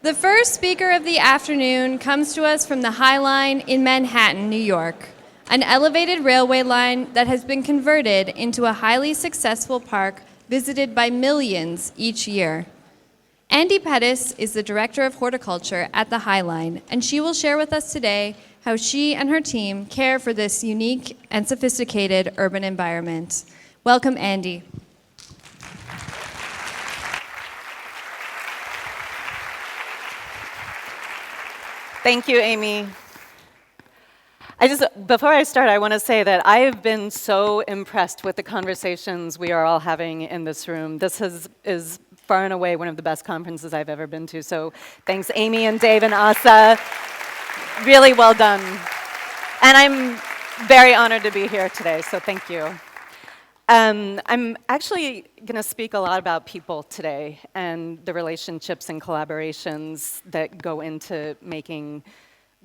The first speaker of the afternoon comes to us from the High Line in Manhattan, New York, an elevated railway line that has been converted into a highly successful park visited by millions each year. Andi Pettis is the Director of Horticulture at the High Line, and she will share with us today how she and her team care for this unique and sophisticated urban environment. Welcome, Andi. Thank you, Amy. Before I start, I want to say that I have been so impressed with the conversations we are all having in this room. This is far and away one of the best conferences I've ever been to. So thanks, Amy and Dave and Asa. Really well done. And I'm very honored to be here today, so thank you. I'm actually going to speak a lot about people today and the relationships and collaborations that go into making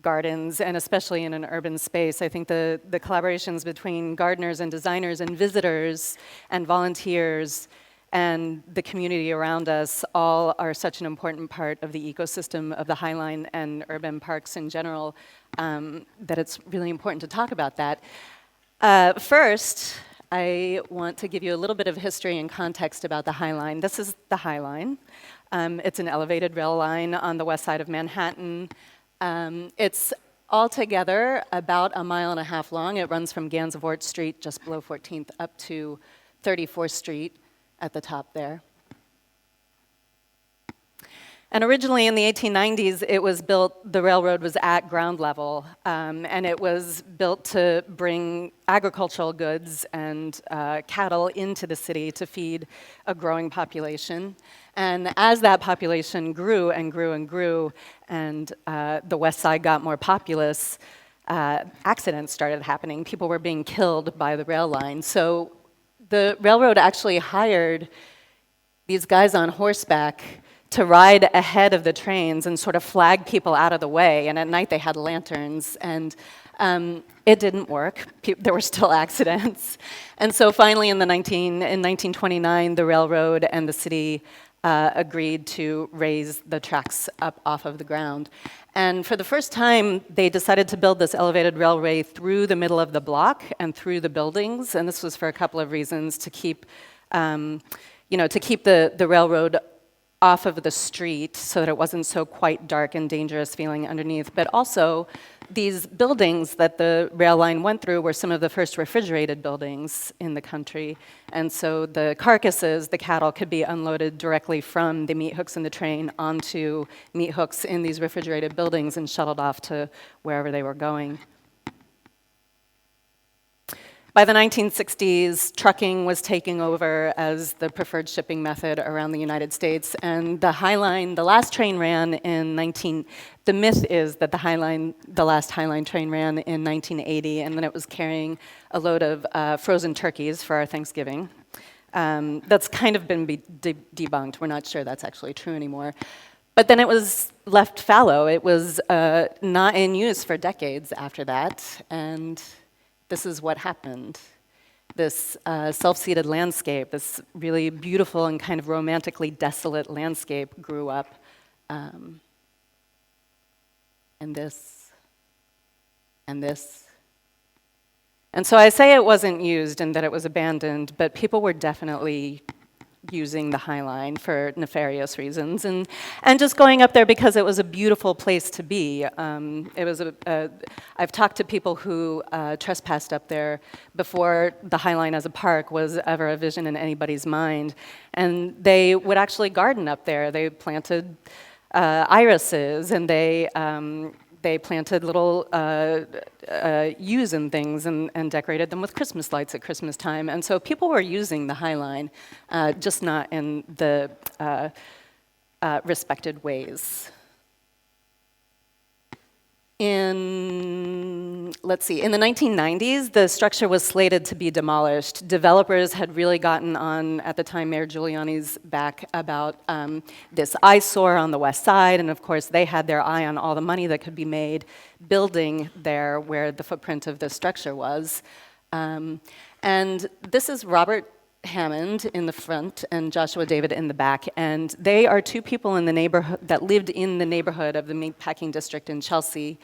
gardens, and especially in an urban space. I think the collaborations between gardeners and designers and visitors and volunteers and the community around us all are such an important part of the ecosystem of the High Line and urban parks in general, that it's really important to talk about that. First, I want to give you a little bit of history and context about the High Line. This is the High Line. It's an elevated rail line on the west side of Manhattan. It's altogether about 1.5 miles long. It runs from Gansevoort Street, just below 14th, up to 34th Street at the top there. And originally in the 1890s, it was built, the railroad was at ground level, and it was built to bring agricultural goods and cattle into the city to feed a growing population. And as that population grew and grew and grew, and the west side got more populous, accidents started happening. People were being killed by the rail line. So the railroad actually hired these guys on horseback to ride ahead of the trains and sort of flag people out of the way. And at night they had lanterns, and it didn't work. There were still accidents. And so finally in 1929, the railroad and the city agreed to raise the tracks up off of the ground. And for the first time, they decided to build this elevated railway through the middle of the block and through the buildings. And this was for a couple of reasons: to keep, to keep the railroad off of the street so that it wasn't so quite dark and dangerous feeling underneath. But also, these buildings that the rail line went through were some of the first refrigerated buildings in the country. And so the carcasses, the cattle, could be unloaded directly from the meat hooks in the train onto meat hooks in these refrigerated buildings and shuttled off to wherever they were going. By the 1960s, trucking was taking over as the preferred shipping method around the United States, and the High Line, the last train ran in the myth is that the last High Line train ran in 1980, and then it was carrying a load of frozen turkeys for our Thanksgiving. That's kind of been debunked. We're not sure that's actually true anymore. But then it was left fallow. It was not in use for decades after that, and this is what happened. This self-seated landscape, this really beautiful and kind of romantically desolate landscape grew up. And this, and this. And so I say it wasn't used and that it was abandoned, but people were definitely using the High Line for nefarious reasons, and just going up there because it was a beautiful place to be. I've talked to people who trespassed up there before the High Line as a park was ever a vision in anybody's mind, and they would actually garden up there. They planted irises, and they planted little yews and things and decorated them with Christmas lights at Christmas time. And so people were using the High Line, just not in the respected ways. In the 1990s, the structure was slated to be demolished. Developers had really gotten on, at the time, Mayor Giuliani's back about this eyesore on the west side, and of course they had their eye on all the money that could be made building there where the footprint of the structure was. And this is Robert Hammond in the front and Joshua David in the back. And they are two people in the neighborhood that lived in the neighborhood of the meatpacking district in Chelsea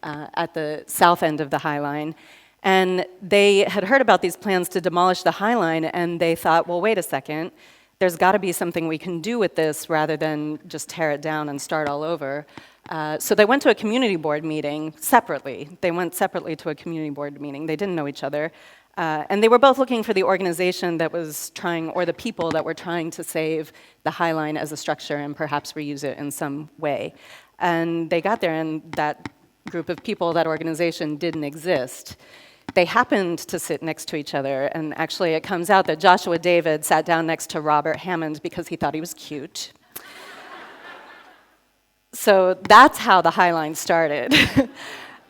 at the south end of the High Line. And they had heard about these plans to demolish the High Line, and they thought, well, wait a second, there's got to be something we can do with this rather than just tear it down and start all over. So they went to a community board meeting separately. They went separately to a community board meeting. They didn't know each other. And they were both looking for the organization that was trying, or the people that were trying to save the High Line as a structure and perhaps reuse it in some way. And they got there, and that group of people, that organization, didn't exist. They happened to sit next to each other, and actually it comes out that Joshua David sat down next to Robert Hammond because he thought he was cute. So that's how the High Line started.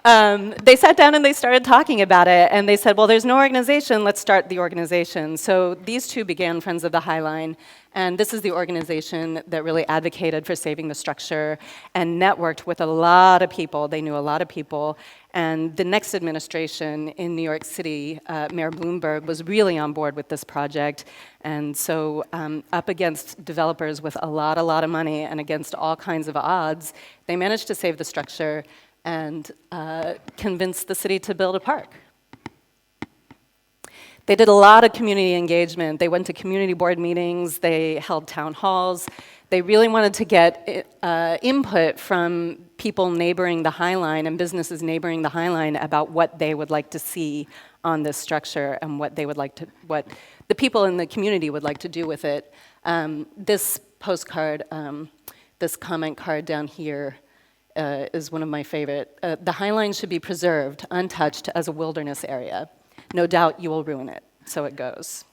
They sat down and they started talking about it, and they said, well, there's no organization, let's start the organization. So these two began Friends of the High Line, and this is the organization that really advocated for saving the structure and networked with a lot of people. They knew a lot of people, and the next administration in New York City, Mayor Bloomberg, was really on board with this project. And so up against developers with a lot of money and against all kinds of odds, they managed to save the structure and convince the city to build a park. They did a lot of community engagement. They went to community board meetings, they held town halls. They really wanted to get input from people neighboring the High Line and businesses neighboring the High Line about what they would like to see on this structure and what the people in the community would like to do with it. This postcard, this comment card down here, is one of my favorite. The High Line should be preserved, untouched, as a wilderness area. No doubt you will ruin it. So it goes.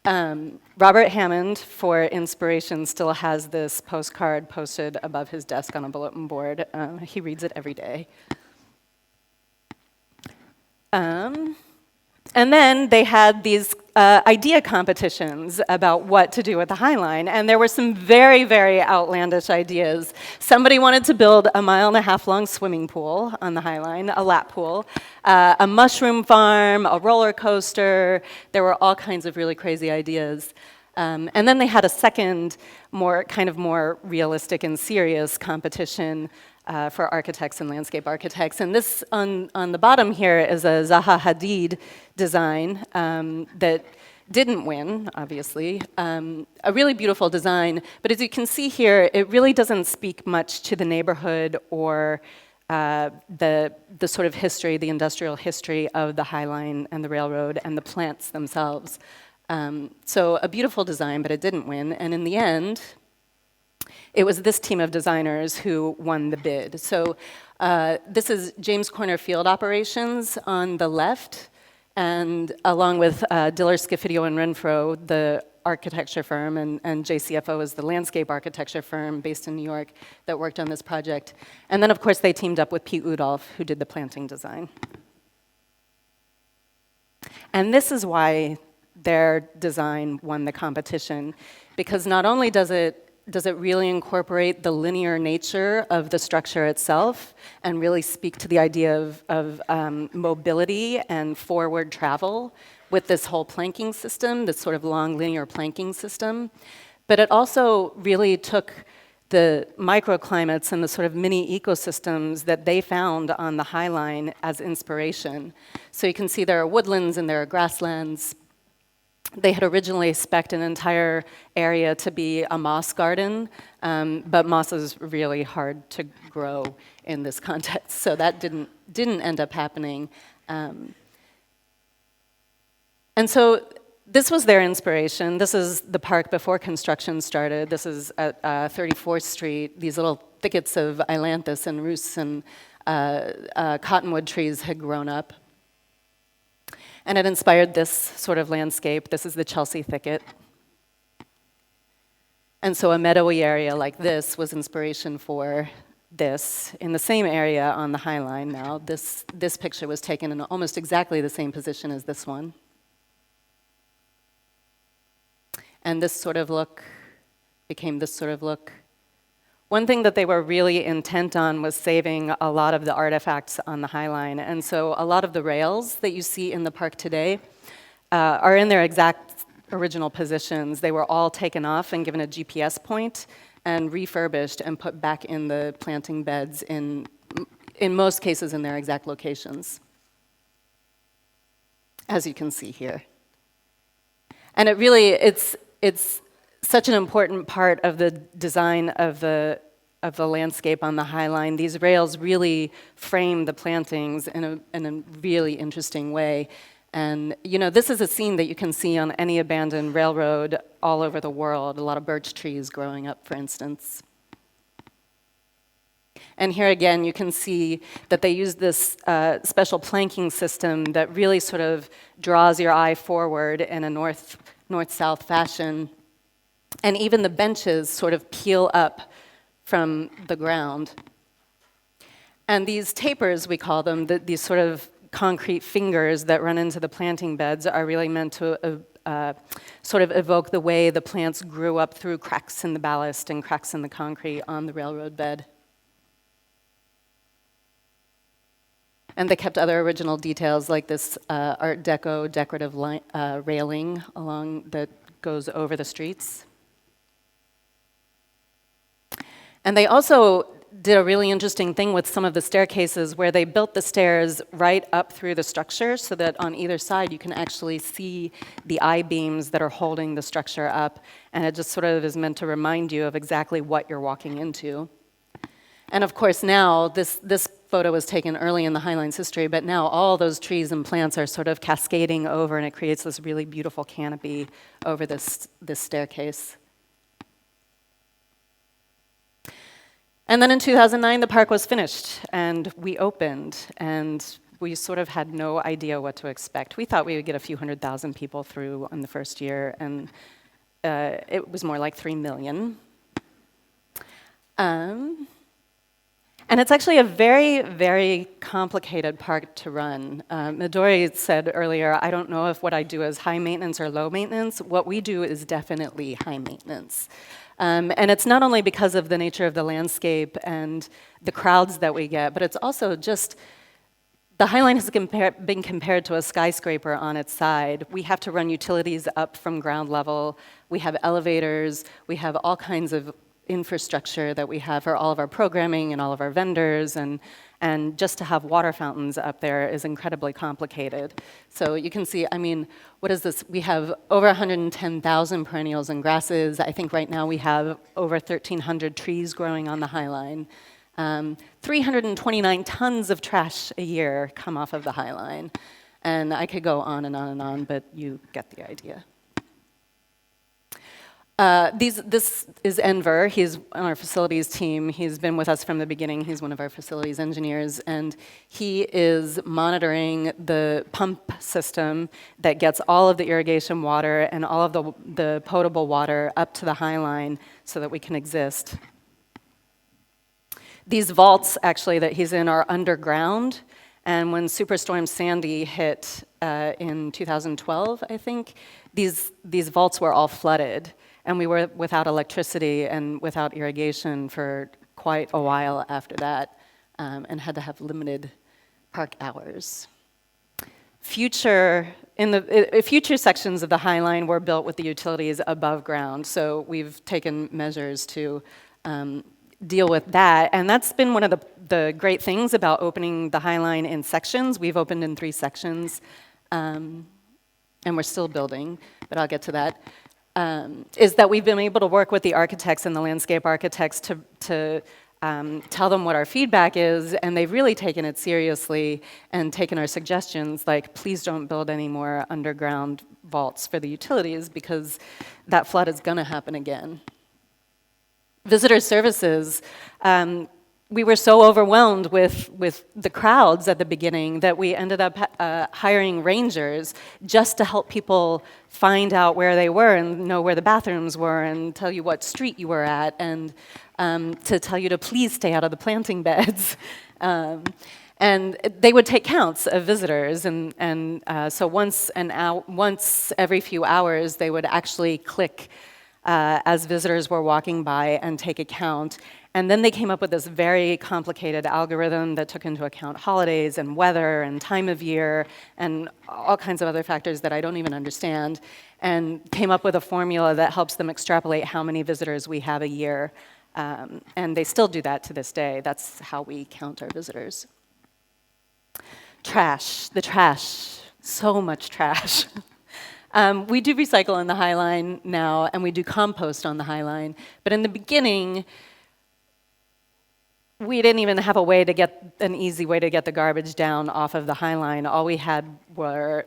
Robert Hammond, for inspiration, still has this postcard posted above his desk on a bulletin board. He reads it every day. And then they had these idea competitions about what to do with the High Line, and there were some very outlandish ideas. Somebody wanted to build a 1.5 mile long swimming pool on the High Line, a lap pool, a mushroom farm, a roller coaster. There were all kinds of really crazy ideas. And then they had a second, more realistic and serious competition for architects and landscape architects. And this on the bottom here is a Zaha Hadid design that didn't win, obviously. A really beautiful design, but as you can see here, it really doesn't speak much to the neighborhood or the sort of history, the industrial history of the High Line and the railroad and the plants themselves. So a beautiful design, but it didn't win. And in the end, it was this team of designers who won the bid. So this is James Corner Field Operations on the left, and along with Diller, Scofidio, and Renfro, the architecture firm, and JCFO is the landscape architecture firm based in New York that worked on this project. And then, of course, they teamed up with Piet Oudolf, who did the planting design. And this is why their design won the competition, because not only does it really incorporate the linear nature of the structure itself and really speak to the idea of mobility and forward travel with this whole planking system, this sort of long linear planking system, but it also really took the microclimates and the sort of mini ecosystems that they found on the High Line as inspiration. So you can see there are woodlands and there are grasslands. They had originally spec'd an entire area to be a moss garden, but moss is really hard to grow in this context, so that didn't end up happening. And so this was their inspiration. This is the park before construction started. This is at 34th Street. These little thickets of ailanthus and roosts and cottonwood trees had grown up. And it inspired this sort of landscape. This is the Chelsea thicket. And so a meadowy area like this was inspiration for this. In the same area on the High Line now, this picture was taken in almost exactly the same position as this one. And this sort of look became this sort of look. One thing that they were really intent on was saving a lot of the artifacts on the High Line. And so a lot of the rails that you see in the park today are in their exact original positions. They were all taken off and given a GPS point and refurbished and put back in the planting beds in most cases in their exact locations, as you can see here. And it's such an important part of the design of the landscape on the High Line. These rails really frame the plantings in a really interesting way. And this is a scene that you can see on any abandoned railroad all over the world. A lot of birch trees growing up, for instance. And here again, you can see that they use this special planking system that really sort of draws your eye forward in a north-south fashion. And even the benches sort of peel up from the ground. And these tapers, we call them, these sort of concrete fingers that run into the planting beds are really meant to sort of evoke the way the plants grew up through cracks in the ballast and cracks in the concrete on the railroad bed. And they kept other original details like this Art Deco decorative railing that goes over the streets. And they also did a really interesting thing with some of the staircases where they built the stairs right up through the structure so that on either side you can actually see the I-beams that are holding the structure up, and it just sort of is meant to remind you of exactly what you're walking into. And of course now, this photo was taken early in the High Line's history, but now all those trees and plants are sort of cascading over, and it creates this really beautiful canopy over this staircase. And then in 2009, the park was finished, and we opened, and we sort of had no idea what to expect. We thought we would get a few 100,000 people through in the first year, and it was more like 3 million. And it's actually a very, very complicated park to run. Midori said earlier, I don't know if what I do is high maintenance or low maintenance. What we do is definitely high maintenance. And it's not only because of the nature of the landscape and the crowds that we get, but it's also just, the High Line has been compared to a skyscraper on its side. We have to run utilities up from ground level. We have elevators. We have all kinds of infrastructure that we have for all of our programming and all of our vendors, and just to have water fountains up there is incredibly complicated. So you can see, I mean, what is this? We have over 110,000 perennials and grasses. I think right now we have over 1,300 trees growing on the High Line. 329 tons of trash a year come off of the High Line. And I could go on and on and on, but you get the idea. This is Enver. He's on our facilities team. He's been with us from the beginning. He's one of our facilities engineers, and he is monitoring the pump system that gets all of the irrigation water and all of the potable water up to the High Line so that we can exist. These vaults, actually, that he's in are underground, and when Superstorm Sandy hit in 2012, I think, these vaults were all flooded. And we were without electricity and without irrigation for quite a while after that, and had to have limited park hours. Future sections of the High Line were built with the utilities above ground, so we've taken measures to deal with that. And that's been one of the great things about opening the High Line in sections. We've opened in 3 sections, and we're still building, but I'll get to that. Is that we've been able to work with the architects and the landscape architects to tell them what our feedback is, and they've really taken it seriously and taken our suggestions, like please don't build any more underground vaults for the utilities because that flood is going to happen again. Visitor services, we were so overwhelmed with the crowds at the beginning that we ended up hiring rangers just to help people find out where they were and know where the bathrooms were and tell you what street you were at and to tell you to please stay out of the planting beds. And they would take counts of visitors, and so once every few hours they would actually click as visitors were walking by and take a count. And then they came up with this very complicated algorithm that took into account holidays and weather and time of year and all kinds of other factors that I don't even understand, and came up with a formula that helps them extrapolate how many visitors we have a year. And they still do that to this day. That's how we count our visitors. Trash, the trash, so much trash. We do recycle in the High Line now, and we do compost on the High Line. But in the beginning, we didn't even have a way to get an easy way to get the garbage down off of the High Line. All we had were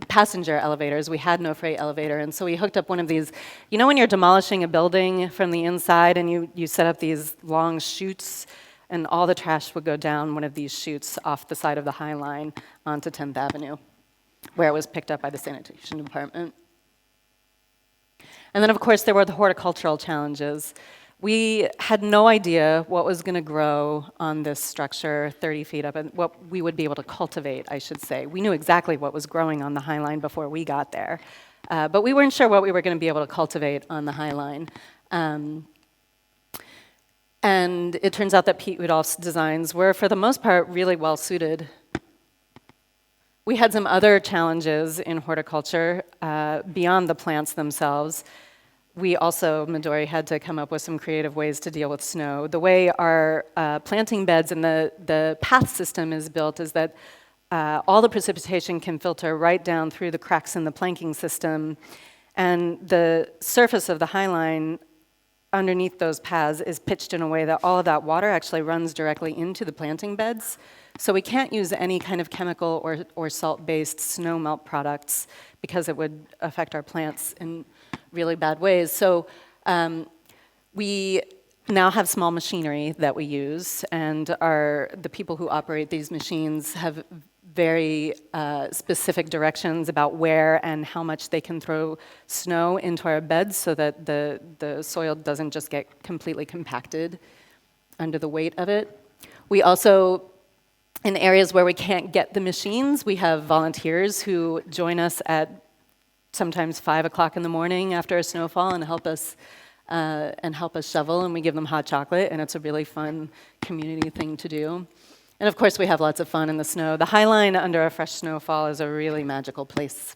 passenger elevators. We had no freight elevator, and so we hooked up one of these. You know when you're demolishing a building from the inside and you set up these long chutes, and all the trash would go down one of these chutes off the side of the High Line onto 10th Avenue, where it was picked up by the sanitation department. And then, of course, there were the horticultural challenges. We had no idea what was going to grow on this structure 30 feet up, and what we would be able to cultivate, I should say. We knew exactly what was growing on the High Line before we got there, but we weren't sure what we were going to be able to cultivate on the High Line. And it turns out that Piet Oudolf's designs were, for the most part, really well suited. We had some other challenges in horticulture beyond the plants themselves. We also, Midori, had to come up with some creative ways to deal with snow. The way our planting beds and the path system is built is that all the precipitation can filter right down through the cracks in the planking system, and the surface of the High Line underneath those paths is pitched in a way that all of that water actually runs directly into the planting beds. So we can't use any kind of chemical or salt-based snow melt products because it would affect our plants in really bad ways. So we now have small machinery that we use, and the people who operate these machines have very specific directions about where and how much they can throw snow into our beds so that the soil doesn't just get completely compacted under the weight of it. We also, in areas where we can't get the machines, we have volunteers who join us at sometimes 5 o'clock in the morning after a snowfall and help us shovel, and we give them hot chocolate, and it's a really fun community thing to do. And of course, we have lots of fun in the snow. The High Line under a fresh snowfall is a really magical place.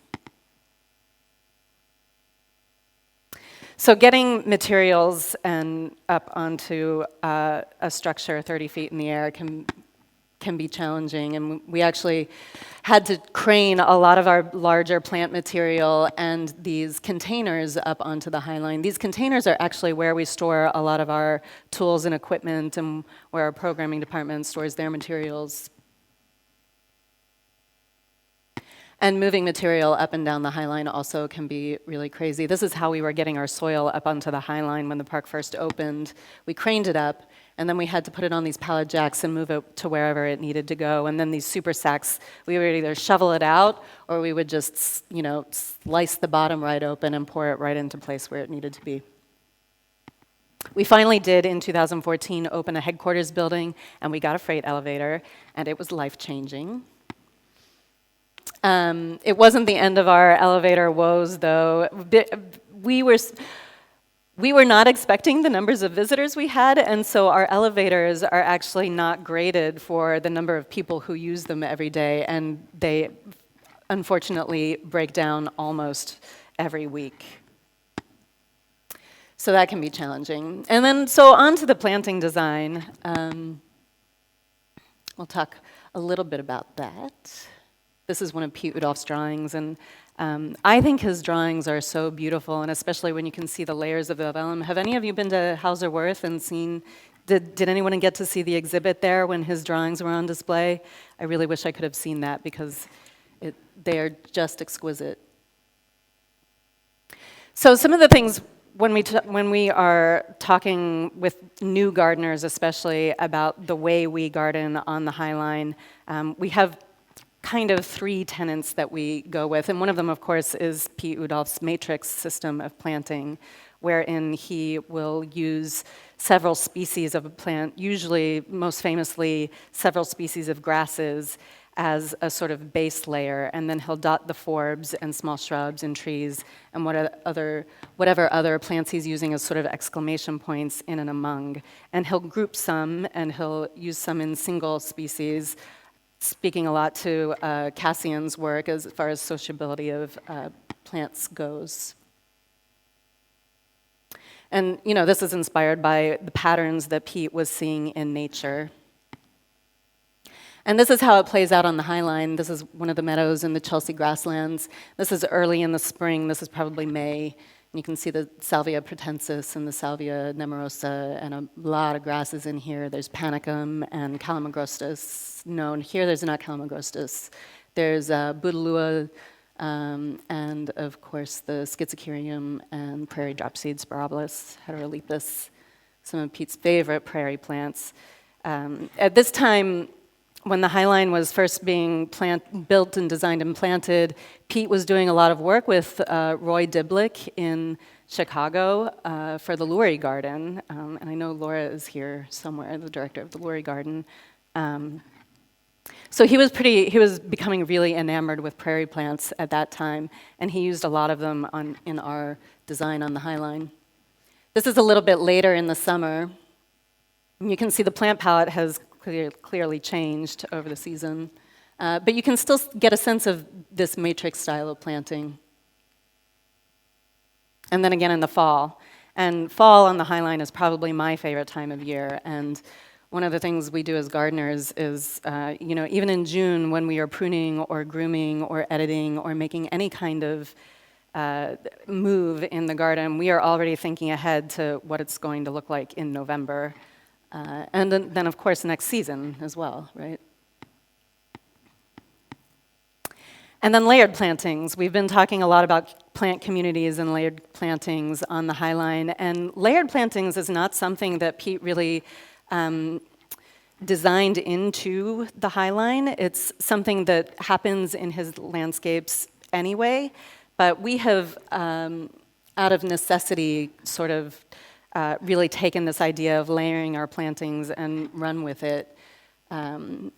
So getting materials and up onto a structure 30 feet in the air can be challenging, and we actually had to crane a lot of our larger plant material and these containers up onto the High Line. These containers are actually where we store a lot of our tools and equipment, and where our programming department stores their materials. And moving material up and down the High Line also can be really crazy. This is how we were getting our soil up onto the High Line when the park first opened. We craned it up, and then we had to put it on these pallet jacks and move it to wherever it needed to go. And then these super sacks, we would either shovel it out, or we would just, slice the bottom right open and pour it right into place where it needed to be. We finally did, in 2014, open a headquarters building, and we got a freight elevator, and it was life-changing. It wasn't the end of our elevator woes, though. We were not expecting the numbers of visitors we had, and so our elevators are actually not graded for the number of people who use them every day, and they unfortunately break down almost every week. So that can be challenging. And then, so on to the planting design. We'll talk a little bit about that. This is one of Piet Oudolf's drawings, and I think his drawings are so beautiful, and especially when you can see the layers of the vellum. Have any of you been to Hauser Wirth and seen, did anyone get to see the exhibit there when his drawings were on display? I really wish I could have seen that, because they are just exquisite. So some of the things when we are talking with new gardeners, especially about the way we garden on the High Line, we have kind of 3 tenets that we go with, and one of them, of course, is Piet Oudolf's matrix system of planting, wherein he will use several species of a plant, usually, most famously, several species of grasses, as a sort of base layer, and then he'll dot the forbs and small shrubs and trees and whatever other plants he's using as sort of exclamation points in and among. And he'll group some, and he'll use some in single species, speaking a lot to Cassian's work as far as sociability of plants goes. And this is inspired by the patterns that Piet was seeing in nature. And this is how it plays out on the High Line. This is one of the meadows in the Chelsea grasslands. This is early in the spring. This is probably May. And you can see the Salvia pratensis and the Salvia nemorosa and a lot of grasses in here. There's panicum and calamagrostis. No, here there's not calamagrostis. There's Bouteloua, and of course the Schizochyrium and prairie dropseed Sporobolus, heterolepis, some of Piet's favorite prairie plants. At this time, when the High Line was first being built and designed and planted, Piet was doing a lot of work with Roy Diblick in Chicago for the Lurie Garden. And I know Laura is here somewhere, the director of the Lurie Garden. So he was becoming really enamored with prairie plants at that time, and he used a lot of them in our design on the High Line. This is a little bit later in the summer. And you can see the plant palette has clearly changed over the season. But you can still get a sense of this matrix style of planting. And then again in the fall. And fall on the High Line is probably my favorite time of year. And one of the things we do as gardeners is, even in June when we are pruning or grooming or editing or making any kind of move in the garden, we are already thinking ahead to what it's going to look like in November. And then, of course, next season as well, right? And then layered plantings. We've been talking a lot about plant communities and layered plantings on the High Line. And layered plantings is not something that Piet really designed into the High Line. It's something that happens in his landscapes anyway. But we have, out of necessity, sort of really taken this idea of layering our plantings and run with it. And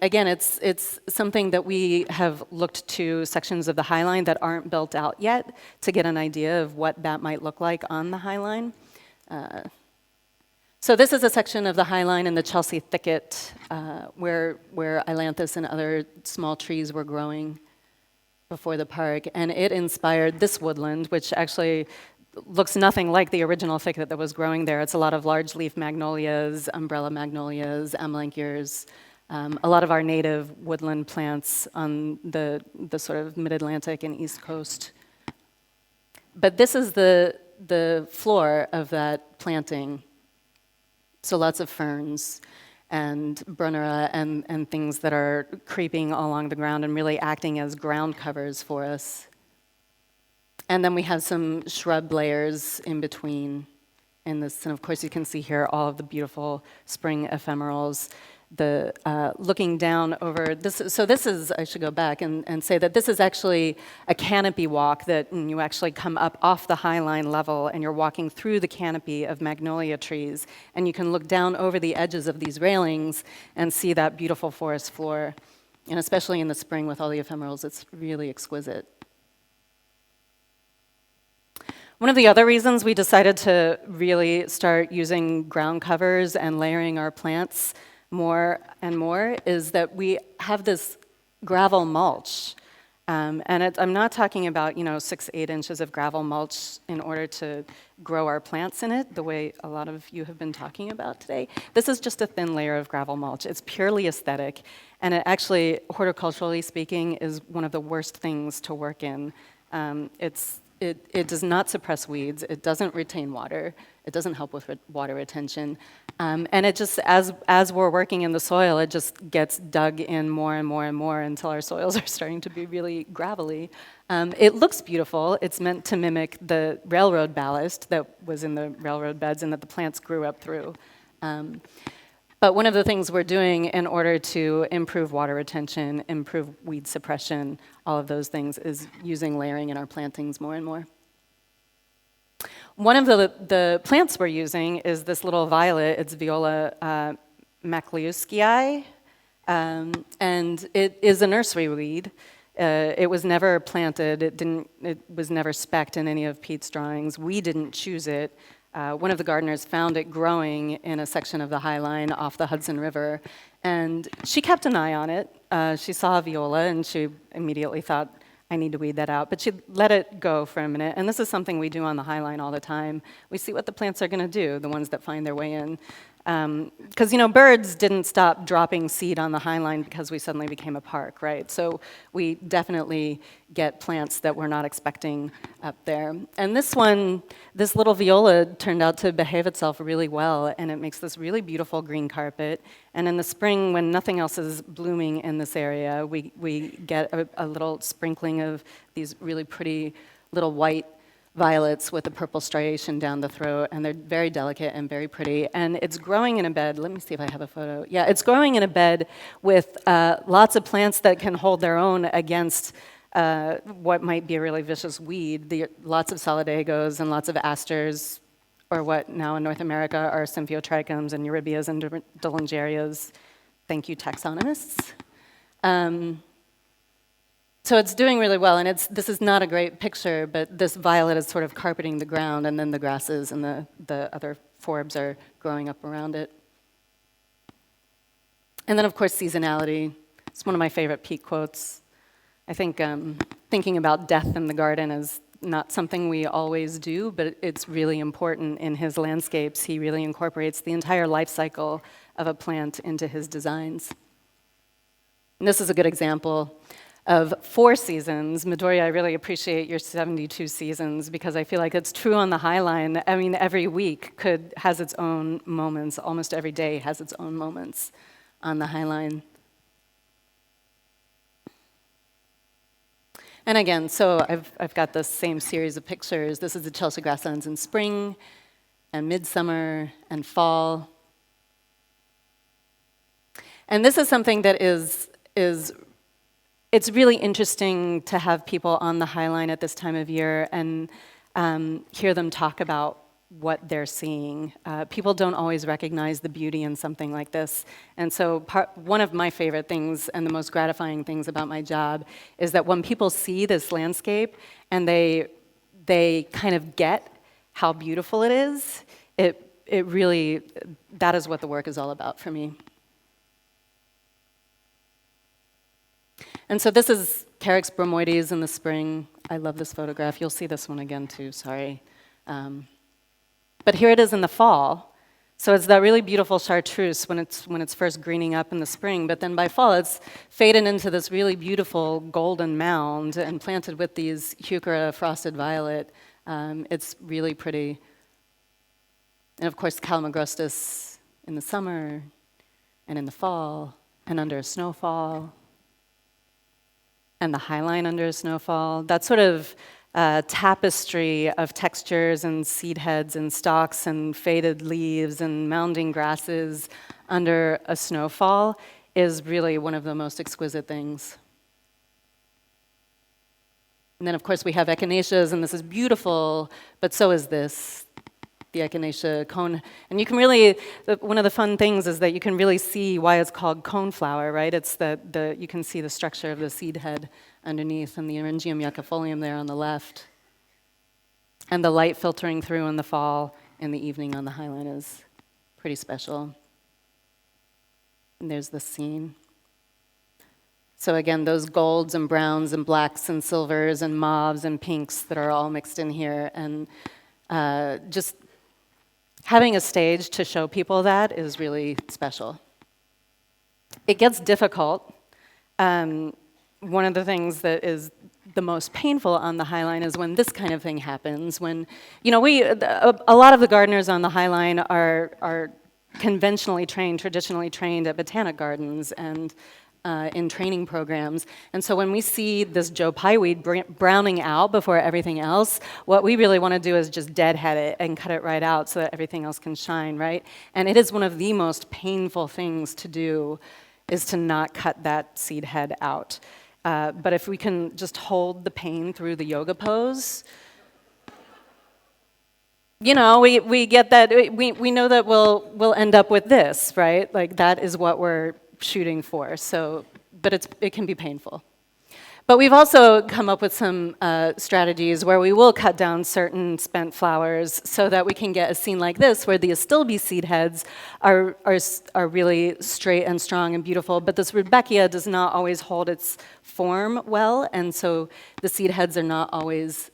again, it's something that we have looked to sections of the High Line that aren't built out yet to get an idea of what that might look like on the High Line. So this is a section of the High Line in the Chelsea thicket where ailanthus and other small trees were growing before the park, and it inspired this woodland, which actually looks nothing like the original thicket that was growing there. It's a lot of large leaf magnolias, umbrella magnolias, amelanchiers, a lot of our native woodland plants on the sort of mid-Atlantic and East Coast. But this is the floor of that planting. So lots of ferns and brunnera and things that are creeping along the ground and really acting as ground covers for us. And then we have some shrub layers in between in this. And of course you can see here all of the beautiful spring ephemerals. Looking down over this, so this is, I should go back and say that this is actually a canopy walk that you actually come up off the High Line level and you're walking through the canopy of magnolia trees, and you can look down over the edges of these railings and see that beautiful forest floor. And especially in the spring with all the ephemerals, it's really exquisite. One of the other reasons we decided to really start using ground covers and layering our plants more and more is that we have this gravel mulch. And I'm not talking about 6-8 inches of gravel mulch in order to grow our plants in it, the way a lot of you have been talking about today. This is just a thin layer of gravel mulch. It's purely aesthetic, and it actually, horticulturally speaking, is one of the worst things to work in. It does not suppress weeds. It doesn't retain water. It doesn't help with water retention. And it just, as we're working in the soil, it just gets dug in more and more and more until our soils are starting to be really gravelly. It looks beautiful. It's meant to mimic the railroad ballast that was in the railroad beds and that the plants grew up through. But one of the things we're doing in order to improve water retention, improve weed suppression, all of those things, is using layering in our plantings more and more. One of the plants we're using is this little violet. It's Viola macleusskii, And it is a nursery weed. It was never planted. It was never specced in any of Piet's drawings. We didn't choose it. One of the gardeners found it growing in a section of the High Line off the Hudson River, and she kept an eye on it. She saw a viola, and she immediately thought, I need to weed that out. But she let it go for a minute, and this is something we do on the High Line all the time. We see what the plants are going to do, the ones that find their way in. Because, birds didn't stop dropping seed on the High Line because we suddenly became a park, right? So we definitely get plants that we're not expecting up there. And this little viola turned out to behave itself really well, and it makes this really beautiful green carpet. And in the spring, when nothing else is blooming in this area, we get a little sprinkling of these really pretty little white violets with a purple striation down the throat, and they're very delicate and very pretty. And it's growing in a bed. Let me see if I have a photo. Yeah, it's growing in a bed with lots of plants that can hold their own against what might be a really vicious weed. Lots of solidagos and lots of asters, or what now in North America are symphyotrichums and eurybias and dulingerias. Thank you, taxonomists. So it's doing really well, and this is not a great picture, but this violet is sort of carpeting the ground, and then the grasses and the other forbs are growing up around it. And then, of course, seasonality. It's one of my favorite Piet quotes. I think thinking about death in the garden is not something we always do, but it's really important in his landscapes. He really incorporates the entire life cycle of a plant into his designs. And this is a good example of 4 seasons. Midori, I really appreciate your 72 seasons, because I feel like it's true on the High Line. I mean, every week has its own moments. Almost every day has its own moments on the High Line. And again, so I've got this same series of pictures. This is the Chelsea grasslands in spring and midsummer and fall. And this is something that it's really interesting to have people on the High Line at this time of year and hear them talk about what they're seeing. People don't always recognize the beauty in something like this. And so one of my favorite things and the most gratifying things about my job is that when people see this landscape and they kind of get how beautiful it is, it really, that is what the work is all about for me. And so this is Carex bromoides in the spring. I love this photograph. You'll see this one again too, sorry. But here it is in the fall. So it's that really beautiful chartreuse when it's first greening up in the spring, but then by fall it's faded into this really beautiful golden mound and planted with these heuchera frosted violet. It's really pretty. And of course, calamagrostis in the summer and in the fall and under a snowfall. And the High Line under a snowfall. That sort of tapestry of textures and seed heads and stalks and faded leaves and mounding grasses under a snowfall is really one of the most exquisite things. And then, of course, we have echinaceas, and this is beautiful, but so is this. The echinacea cone. And you can really, one of the fun things is that you can really see why it's called coneflower, right? It's you can see the structure of the seed head underneath and the Eryngium yuccifolium there on the left. And the light filtering through in the fall and the evening on the High Line is pretty special. And there's the scene. So again, those golds and browns and blacks and silvers and mauves and pinks that are all mixed in here, and just having a stage to show people that is really special. It gets difficult. One of the things that is the most painful on the High Line is when this kind of thing happens. When, a lot of the gardeners on the High Line are conventionally trained, traditionally trained at botanic gardens and in training programs. And so when we see this Joe Pye weed browning out before everything else, what we really want to do is just deadhead it and cut it right out so that everything else can shine, right? And it is one of the most painful things to do, is to not cut that seed head out. But if we can just hold the pain through the yoga pose, we get that, we know that we'll end up with this, right? Like that is what we're shooting for. But it can be painful. But we've also come up with some strategies where we will cut down certain spent flowers so that we can get a scene like this, where the astilbe seed heads are really straight and strong and beautiful, but this Rudbeckia does not always hold its form well, and so the seed heads are not always,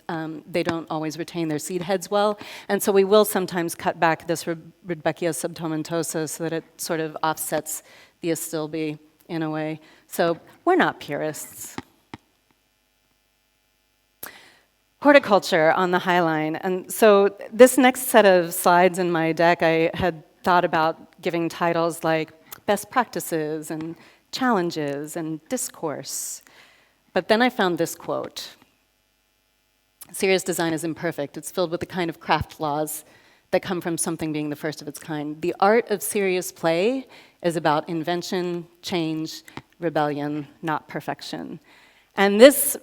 they don't always retain their seed heads well, and so we will sometimes cut back this Rudbeckia subtomentosa so that it sort of offsets the astilbe in a way. So we're not purists. Horticulture on the Highline. And so this next set of slides in my deck, I had thought about giving titles like best practices and challenges and discourse. But then I found this quote. Serious design is imperfect. It's filled with the kind of craft laws that come from something being the first of its kind. The art of serious play is about invention, change, rebellion, not perfection. And this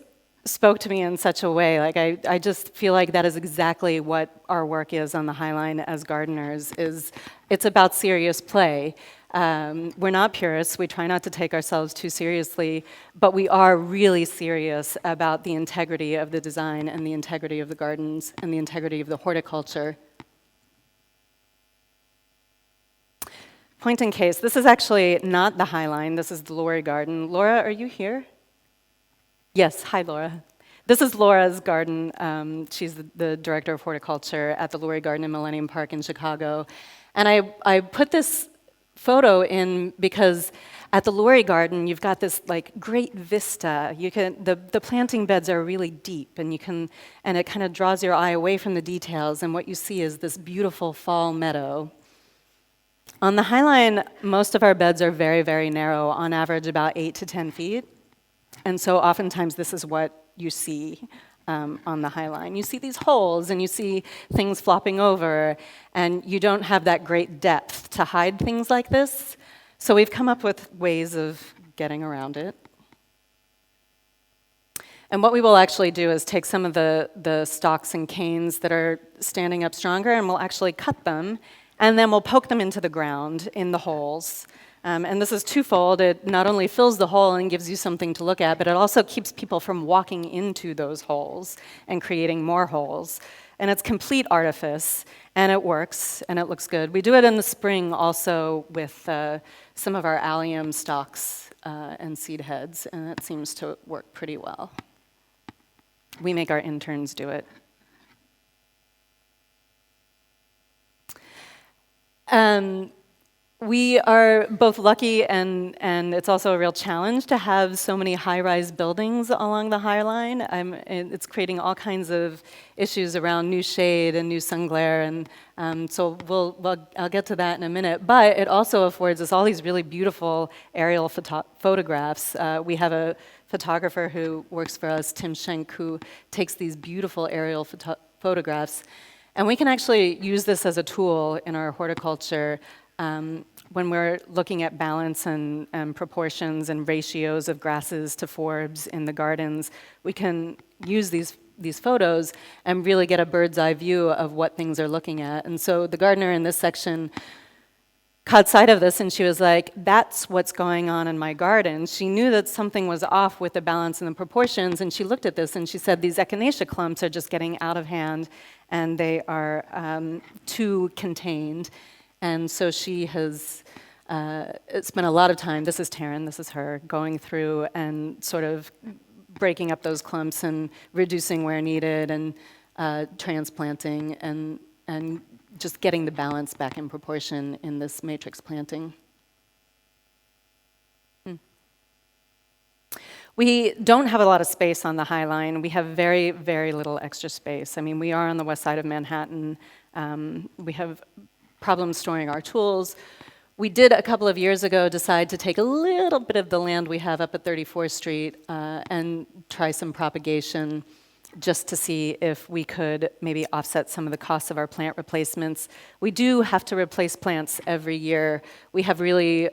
spoke to me in such a way, like I just feel like that is exactly what our work is on the Highline as gardeners, is it's about serious play. We're not purists, we try not to take ourselves too seriously, but we are really serious about the integrity of the design and the integrity of the gardens and the integrity of the horticulture. Point in case, this is actually not the Highline, this is the Laurie Garden. Laura, are you here? Yes, hi Laura. This is Laura's garden. She's the director of horticulture at the Laurie Garden in Millennium Park in Chicago. And I put this photo in because at the Laurie Garden, you've got this like great vista. The planting beds are really deep, and it kind of draws your eye away from the details, and what you see is this beautiful fall meadow. On the Highline, most of our beds are very, very narrow, on average about 8 to 10 feet. And so oftentimes this is what you see on the Highline. You see these holes and you see things flopping over, and you don't have that great depth to hide things like this. So we've come up with ways of getting around it. And what we will actually do is take some of the stalks and canes that are standing up stronger, and we'll actually cut them, and then we'll poke them into the ground in the holes. And this is twofold. It not only fills the hole and gives you something to look at, but it also keeps people from walking into those holes and creating more holes. And it's complete artifice, and it works, and it looks good. We do it in the spring also with some of our allium stalks and seed heads, and it seems to work pretty well. We make our interns do it. We are both lucky and it's also a real challenge to have so many high-rise buildings along the Highline. It's creating all kinds of issues around new shade and new sun glare, and so I'll get to that in a minute. But it also affords us all these really beautiful aerial photographs. We have a photographer who works for us, Tim Schenk, who takes these beautiful aerial photographs. And we can actually use this as a tool in our horticulture when we're looking at balance and proportions and ratios of grasses to forbs in the gardens. We can use these photos and really get a bird's eye view of what things are looking at. And so the gardener in this section caught sight of this, and she was like, that's what's going on in my garden. She knew that something was off with the balance and the proportions, and she looked at this and she said, these echinacea clumps are just getting out of hand, and they are too contained. And so she has spent a lot of time, this is Taryn, this is her, going through and sort of breaking up those clumps and reducing where needed and transplanting and just getting the balance back in proportion in this matrix planting. We don't have a lot of space on the Highline. We have very, very little extra space. I mean, we are on the west side of Manhattan. We have problems storing our tools. We did a couple of years ago decide to take a little bit of the land we have up at 34th Street and try some propagation just to see if we could maybe offset some of the costs of our plant replacements. We do have to replace plants every year. We have really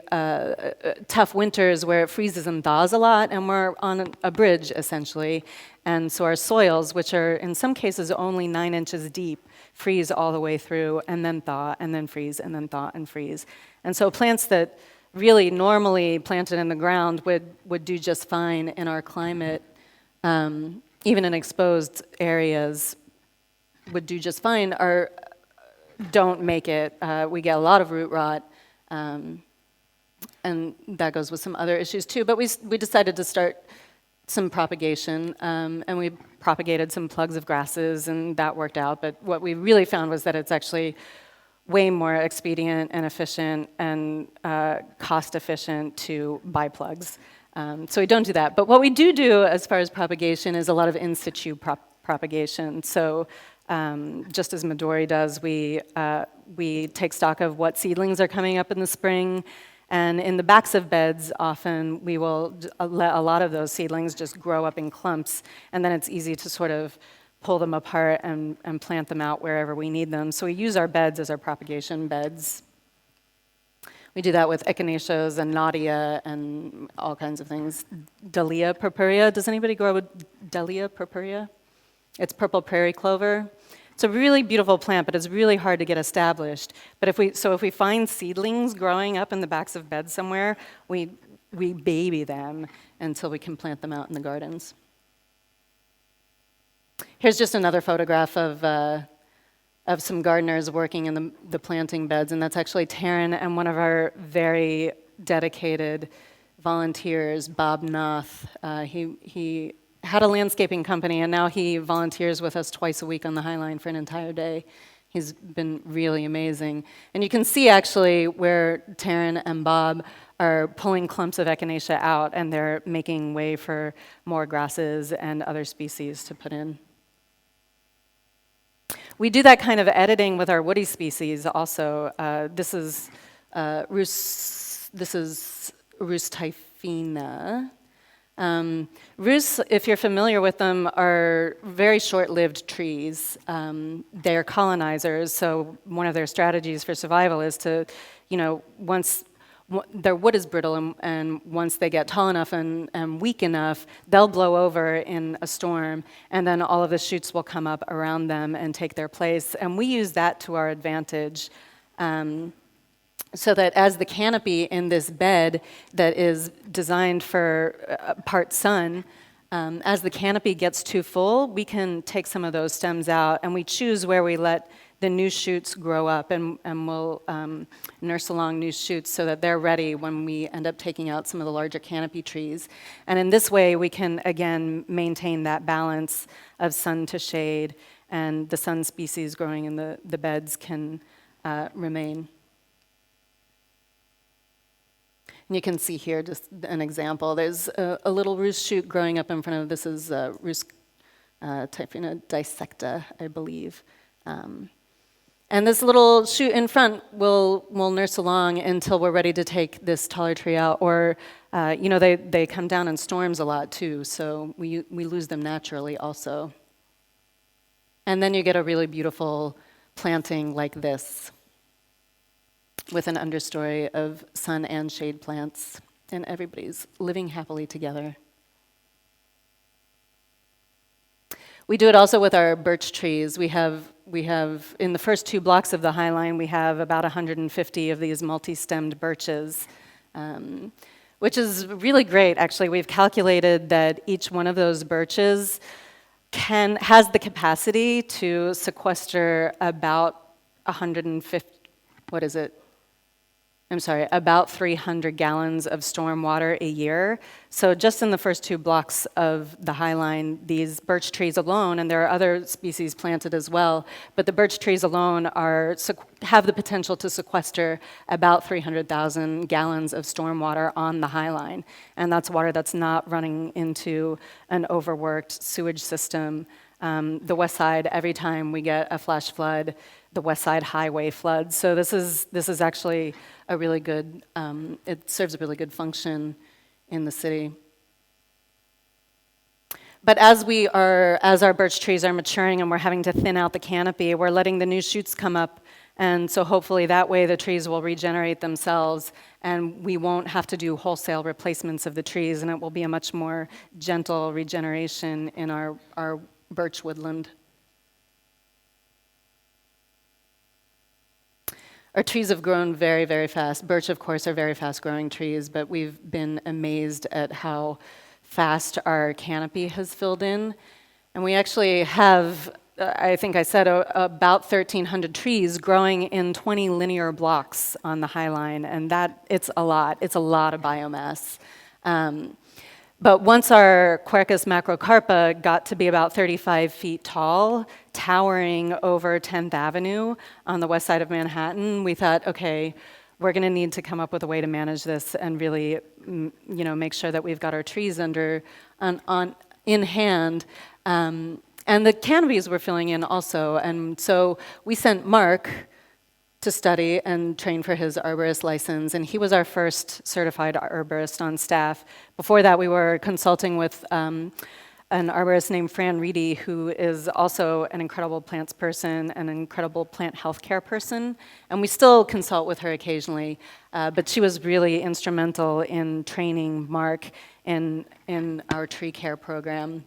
tough winters where it freezes and thaws a lot, and we're on a bridge essentially. And so our soils, which are in some cases only 9 inches deep, freeze all the way through and then thaw and then freeze and then thaw and freeze. And so plants that really normally planted in the ground would do just fine in our climate, even in exposed areas would do just fine, don't make it. We get a lot of root rot, and that goes with some other issues too. But we decided to start some propagation, and we propagated some plugs of grasses, and that worked out. But what we really found was that it's actually way more expedient and efficient and cost efficient to buy plugs. So we don't do that. But what we do as far as propagation is a lot of in situ propagation. So just as Midori does, we take stock of what seedlings are coming up in the spring. And in the backs of beds, often we will let a lot of those seedlings just grow up in clumps. And then it's easy to sort of pull them apart and plant them out wherever we need them. So we use our beds as our propagation beds. We do that with echinaceas and nadia and all kinds of things. Dahlia purpurea. Does anybody grow with Dahlia purpurea? It's purple prairie clover. It's a really beautiful plant, but it's really hard to get established. But if we find seedlings growing up in the backs of beds somewhere, we baby them until we can plant them out in the gardens. Here's just another photograph of some gardeners working in the planting beds, and that's actually Taryn and one of our very dedicated volunteers, Bob Noth. He had a landscaping company, and now he volunteers with us twice a week on the High Line for an entire day. He's been really amazing. And you can see actually where Taryn and Bob are pulling clumps of echinacea out, and they're making way for more grasses and other species to put in. We do that kind of editing with our woody species also. This is Rus typhina. Rus, if you're familiar with them, are very short-lived trees. They're colonizers, so one of their strategies for survival is to, once their wood is brittle, and once they get tall enough and weak enough, they'll blow over in a storm, and then all of the shoots will come up around them and take their place. And we use that to our advantage, so that as the canopy in this bed that is designed for part sun, as the canopy gets too full, we can take some of those stems out, and we choose where we let the new shoots grow up, and we'll nurse along new shoots so that they're ready when we end up taking out some of the larger canopy trees. And in this way, we can, again, maintain that balance of sun to shade, and the sun species growing in the beds can remain. And you can see here just an example. There's a little rus shoot growing up in front of, this is Rus typhina dissecta, I believe. And this little shoot in front will nurse along until we're ready to take this taller tree out. Or, they come down in storms a lot too, so we lose them naturally also. And then you get a really beautiful planting like this, with an understory of sun and shade plants, and everybody's living happily together. We do it also with our birch trees. We have in the first 2 blocks of the High Line, we have about 150 of these multi-stemmed birches, which is really great, actually. We've calculated that each one of those birches has the capacity to sequester about 300 gallons of storm water a year. So just in the first 2 blocks of the High Line, these birch trees alone, and there are other species planted as well, but the birch trees alone have the potential to sequester about 300,000 gallons of storm water on the High Line. And that's water that's not running into an overworked sewage system. The West Side, every time we get a flash flood, the West Side Highway floods. So this is actually a really good, it serves a really good function in the city. But as our birch trees are maturing and we're having to thin out the canopy, we're letting the new shoots come up, and so hopefully that way the trees will regenerate themselves, and we won't have to do wholesale replacements of the trees, and it will be a much more gentle regeneration in our birch woodland. Our trees have grown very, very fast. Birch, of course, are very fast-growing trees, but we've been amazed at how fast our canopy has filled in. And we actually have, I think I said, about 1,300 trees growing in 20 linear blocks on the High Line, and it's a lot. It's a lot of biomass. But once our Quercus macrocarpa got to be about 35 feet tall, towering over 10th Avenue on the west side of Manhattan, we thought, okay, we're going to need to come up with a way to manage this and really, make sure that we've got our trees in hand. And the canopies were filling in also. And so we sent Mark to study and train for his arborist license, and he was our first certified arborist on staff. Before that, we were consulting with an arborist named Fran Reedy, who is also an incredible plants person, an incredible plant healthcare person, and we still consult with her occasionally, but she was really instrumental in training Mark in our tree care program.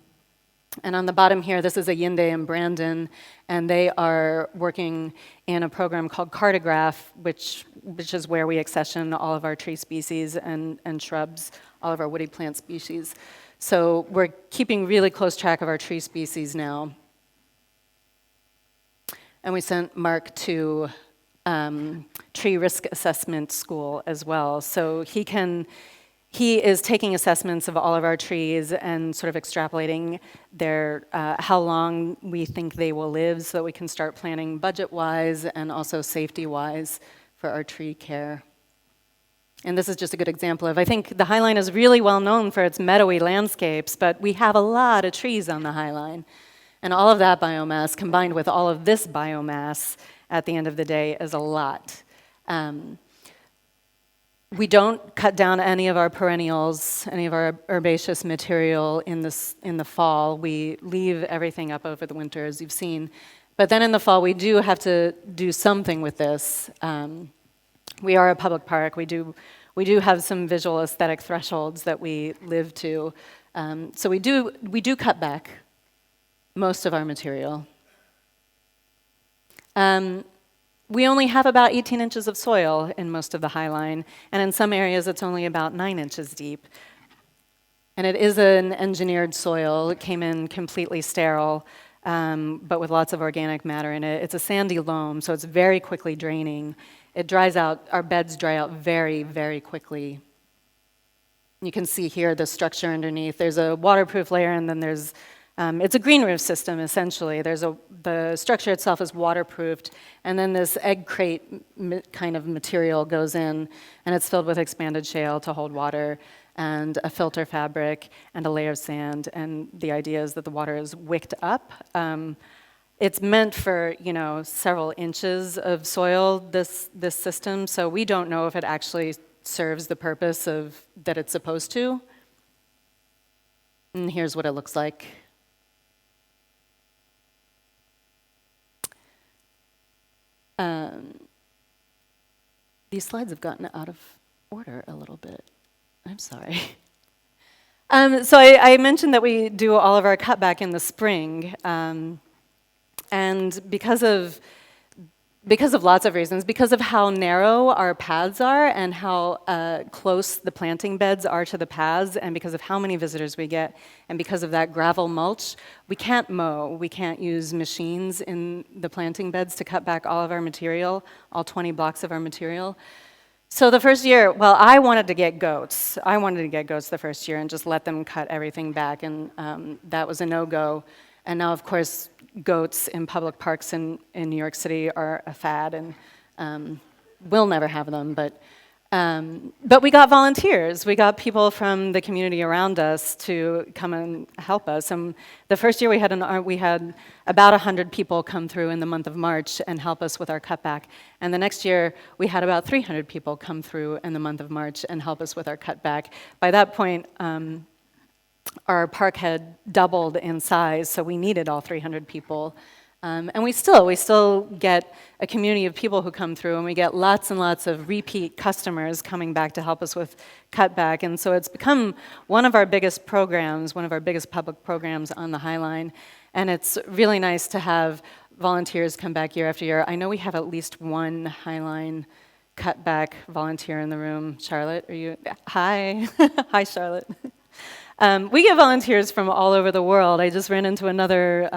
And on the bottom here, this is Ayinde and Brandon, and they are working in a program called Cartograph, which is where we accession all of our tree species and shrubs, all of our woody plant species. So we're keeping really close track of our tree species now. And we sent Mark to tree risk assessment school as well. So he is taking assessments of all of our trees and sort of extrapolating how long we think they will live so that we can start planning budget-wise and also safety-wise for our tree care. And this is just a good example of, I think the High Line is really well known for its meadowy landscapes, but we have a lot of trees on the High Line. And all of that biomass combined with all of this biomass at the end of the day is a lot. We don't cut down any of our perennials, any of our herbaceous material in the fall. We leave everything up over the winter, as you've seen. But then in the fall, we do have to do something with this. We are a public park. We do have some visual aesthetic thresholds that we live to. So we do cut back most of our material. We only have about 18 inches of soil in most of the High Line, and in some areas it's only about 9 inches deep. And it is an engineered soil. It came in completely sterile, but with lots of organic matter in it. It's a sandy loam, so it's very quickly draining. It dries out, our beds dry out very, very quickly. You can see here the structure underneath. There's a waterproof layer, and then there's it's a green roof system, essentially. The structure itself is waterproofed, and then this egg crate kind of material goes in, and it's filled with expanded shale to hold water, and a filter fabric, and a layer of sand, and the idea is that the water is wicked up. It's meant for, several inches of soil, this system, so we don't know if it actually serves the purpose that it's supposed to. And here's what it looks like. These slides have gotten out of order a little bit. I'm sorry. So I mentioned that we do all of our cutback in the spring, and because of lots of reasons, because of how narrow our paths are and how close the planting beds are to the paths, and because of how many visitors we get, and because of that gravel mulch, we can't mow. We can't use machines in the planting beds to cut back all of our material, all 20 blocks of our material. So the first year, I wanted to get goats. I wanted to get goats the first year and just let them cut everything back, and that was a no-go. And now, of course, goats in public parks in New York City are a fad, and we'll never have them. But we got volunteers. We got people from the community around us to come and help us. And the first year we had about 100 people come through in the month of March and help us with our cutback. And the next year we had about 300 people come through in the month of March and help us with our cutback. By that point, our park had doubled in size, so we needed all 300 people. And we still get a community of people who come through, and we get lots and lots of repeat customers coming back to help us with cutback. And so it's become one of our biggest programs, one of our biggest public programs on the High Line. And it's really nice to have volunteers come back year after year. I know we have at least one Highline cutback volunteer in the room. Charlotte, are you? Hi. Hi, Charlotte. We get volunteers from all over the world. I just ran into another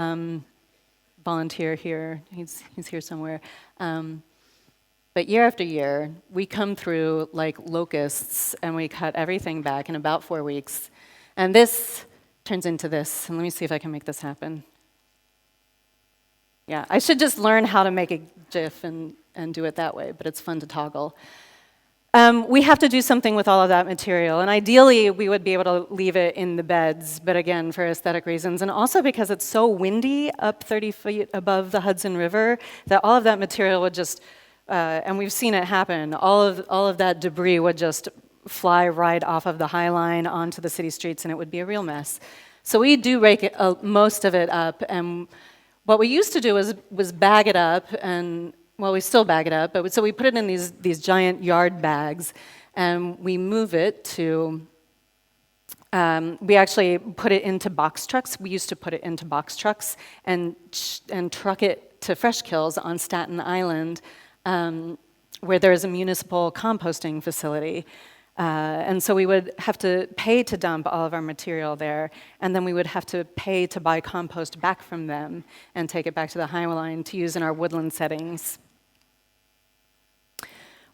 volunteer here. He's here somewhere. But year after year, we come through like locusts, and we cut everything back in about 4 weeks. And this turns into this. And let me see if I can make this happen. Yeah, I should just learn how to make a GIF and do it that way, but it's fun to toggle. We have to do something with all of that material, and ideally we would be able to leave it in the beds, but again, for aesthetic reasons, and also because it's so windy up 30 feet above the Hudson River that all of that material would just, and we've seen it happen, all of that debris would just fly right off of the High Line onto the city streets, and it would be a real mess. So we do rake it, most of it up, and what we used to do was bag it up, and well, we still bag it up, but so we put it in these giant yard bags, and we move it to, we actually put it into box trucks. We used to put it into box trucks and truck it to Fresh Kills on Staten Island, where there is a municipal composting facility. And so we would have to pay to dump all of our material there, and then we would have to pay to buy compost back from them and take it back to the High Line to use in our woodland settings.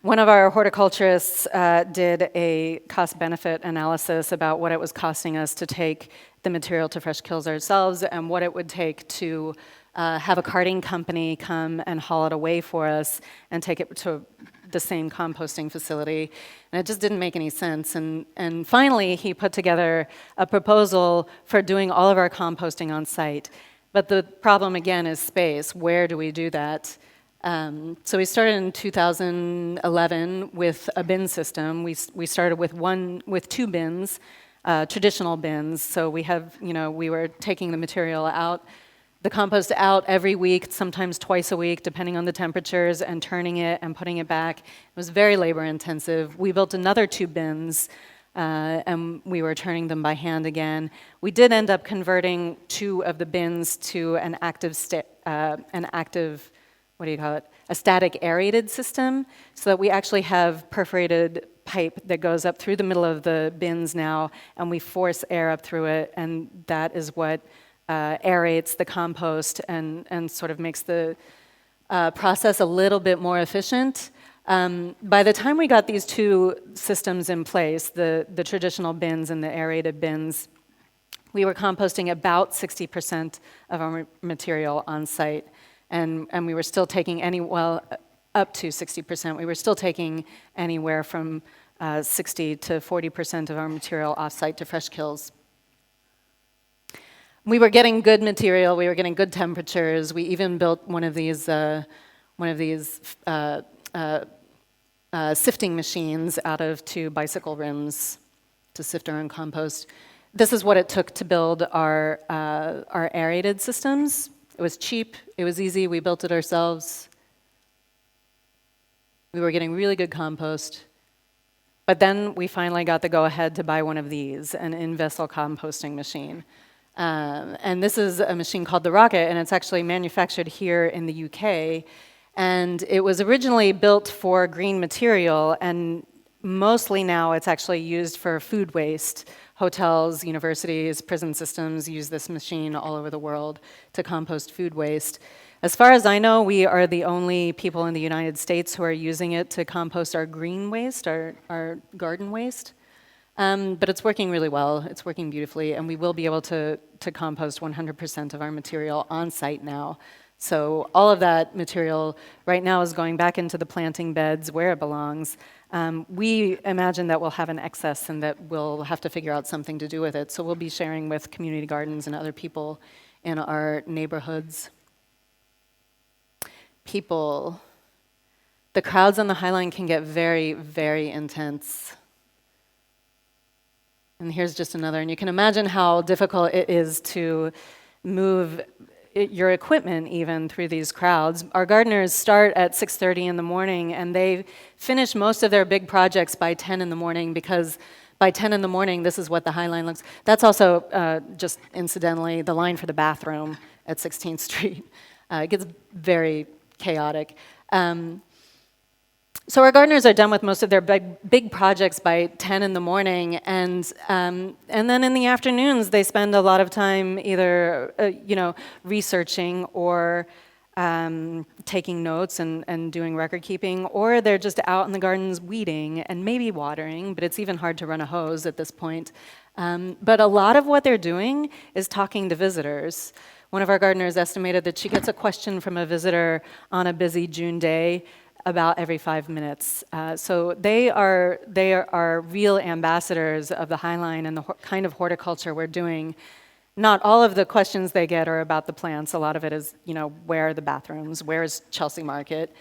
One of our horticulturists did a cost-benefit analysis about what it was costing us to take the material to Fresh Kills ourselves and what it would take to have a carting company come and haul it away for us and take it to the same composting facility, and it just didn't make any sense. And finally, he put together a proposal for doing all of our composting on site. But the problem, again, is space. Where do we do that? So we started in 2011 with a bin system. We started with two bins, traditional bins. So we were taking the material out, the compost out every week, sometimes twice a week, depending on the temperatures, and turning it and putting it back. It was very labor intensive. We built another 2 bins, and we were turning them by hand again. We did end up converting 2 of the bins to a static aerated system, so that we actually have perforated pipe that goes up through the middle of the bins now, and we force air up through it, and that is what aerates the compost and sort of makes the process a little bit more efficient. By the time we got these 2 systems in place, the traditional bins and the aerated bins, we were composting about 60% of our material on site, and we were still taking up to 60%. We were still taking anywhere from 60 to 40% of our material off-site to Fresh Kills. We were getting good material. We were getting good temperatures. We even built one of these sifting machines out of 2 bicycle rims to sift our own compost. This is what it took to build our aerated systems. It was cheap. It was easy. We built it ourselves. We were getting really good compost. But then we finally got the go-ahead to buy one of these, an in-vessel composting machine. And this is a machine called the Rocket, and it's actually manufactured here in the UK. And it was originally built for green material, and mostly now it's actually used for food waste. Hotels, universities, prison systems use this machine all over the world to compost food waste. As far as I know, we are the only people in the United States who are using it to compost our green waste, our garden waste. But it's working really well. It's working beautifully, and we will be able to compost 100% of our material on site now. So all of that material right now is going back into the planting beds where it belongs. We imagine that we'll have an excess and that we'll have to figure out something to do with it. So we'll be sharing with community gardens and other people in our neighborhoods. People. The crowds on the High Line can get very, very intense. And here's just another, and you can imagine how difficult it is to move your equipment even through these crowds. Our gardeners start at 6:30 in the morning, and they finish most of their big projects by 10 in the morning, because by 10 in the morning, this is what the High Line looks. That's also, just incidentally, the line for the bathroom at 16th Street. It gets very chaotic. So our gardeners are done with most of their big projects by 10 in the morning, and then in the afternoons they spend a lot of time either researching or taking notes and doing record keeping, or they're just out in the gardens weeding and maybe watering, but it's even hard to run a hose at this point. But a lot of what they're doing is talking to visitors. One of our gardeners estimated that she gets a question from a visitor on a busy June day about every 5 minutes. So they are real ambassadors of the Highline and the kind of horticulture we're doing. Not all of the questions they get are about the plants. A lot of it is, where are the bathrooms? Where is Chelsea Market?